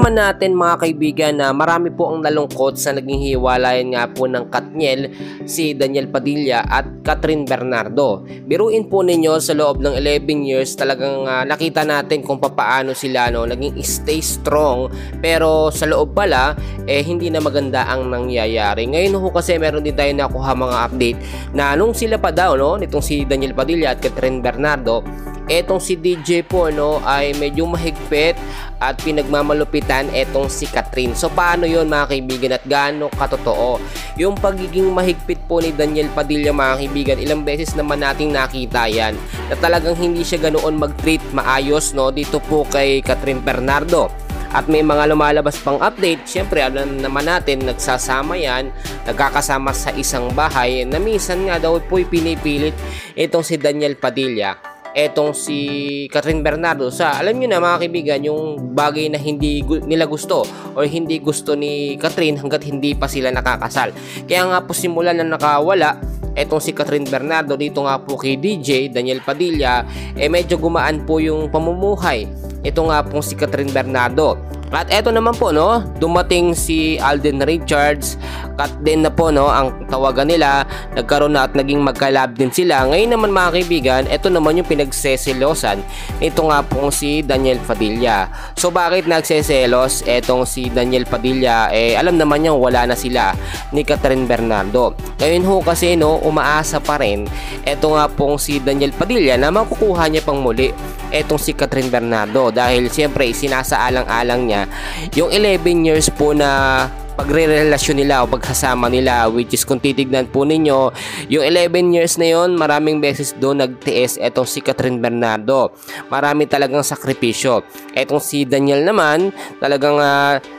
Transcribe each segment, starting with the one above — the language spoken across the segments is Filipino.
naman natin mga kaibigan na marami po ang nalungkot sa naging hiwalayan nga po ng Katniel, si Daniel Padilla at Kathryn Bernardo. Biruin po ninyo sa loob ng 11 years talagang nakita natin kung paano sila naging stay strong, pero sa loob pala hindi na maganda ang nangyayari. Ngayon ho kasi meron din tayo nakuha mga update na nung sila pa daw nitong si Daniel Padilla at Kathryn Bernardo, etong si DJ po ay medyo mahigpit at pinagmamalupitan etong si Kathryn. So paano yon mga kaibigan at gaano katotoo? Yung pagiging mahigpit po ni Daniel Padilla mga kaibigan, ilang beses naman nating nakita yan na talagang hindi siya ganoon mag-treat maayos dito po kay Kathryn Bernardo. At may mga lumalabas pang update, syempre alam naman natin nagsasama yan, nagkakasama sa isang bahay na minsan nga daw po'y pinipilit itong si Daniel Padilla, etong si Kathryn Bernardo sa, alam nyo na mga kaibigan, yung bagay na hindi nila gusto o hindi gusto ni Kathryn hanggat hindi pa sila nakakasal. Kaya nga po simula na nakawala etong si Kathryn Bernardo dito nga po kay DJ Daniel Padilla, medyo gumaan po yung pamumuhay. Ito nga po si Kathryn Bernardo. At eto naman po dumating si Alden Richards, cut din na po ang tawagan nila, nagkaroon na at naging magkalab din sila. Ngayon naman mga kaibigan, eto naman yung pinagseselosan ito nga po si Daniel Padilla. So bakit nagseselos etong si Daniel Padilla? Alam naman niya wala na sila ni Kathryn Bernardo. Ngayon ho kasi umaasa pa rin eto nga po si Daniel Padilla na makukuha niya pang muli etong si Kathryn Bernardo, dahil siyempre sinasaalang-alang niya yung 11 years po na pagre-relasyon nila o paghasama nila, which is kung titignan po ninyo yung 11 years na yon, maraming beses doon nagtiis etong si Kathryn Bernardo, marami talagang sakripisyo. Etong si Daniel naman talagang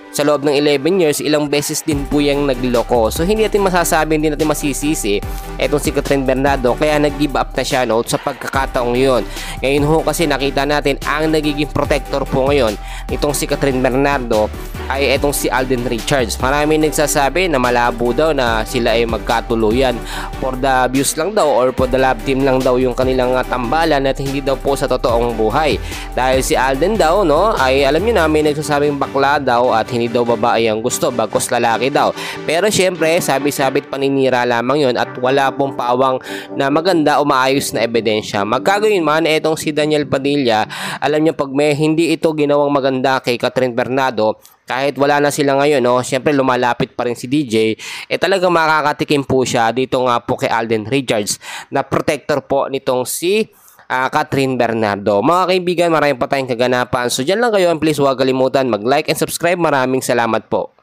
sa loob ng 11 years, ilang beses din po yung nagloko. So hindi natin masasabi, hindi natin masisisi etong si Kathryn Bernardo, kaya nag-give up na siya sa pagkakataong yun. Ngayon ho kasi nakita natin ang nagiging protector po ngayon itong si Kathryn Bernardo ay etong si Alden Richards. Marami nagsasabi na malabo daw na sila ay magkatuluyan, for the views lang daw or for the love team lang daw yung kanilang tambalan at hindi daw po sa totoong buhay. Dahil si Alden daw ay alam niyo na may nagsasabing bakla daw at hindi daw babae ang gusto, bagkus lalaki daw. Pero syempre sabi-sabit paninira lamang yon at wala pong paawang na maganda o maayos na ebidensya. Magkagayon man etong si Daniel Padilla, alam niyo pag may hindi ito ginawang maganda kay Kathryn Bernardo, kahit wala na sila ngayon syempre lumalapit pa rin si DJ, talagang makakatikim po siya dito nga po kay Alden Richards na protector po nitong si Kathryn Bernardo. Mga kaibigan, maraming pa tayong kaganapan. So dyan lang kayo, and please huwag kalimutan mag-like and subscribe. Maraming salamat po.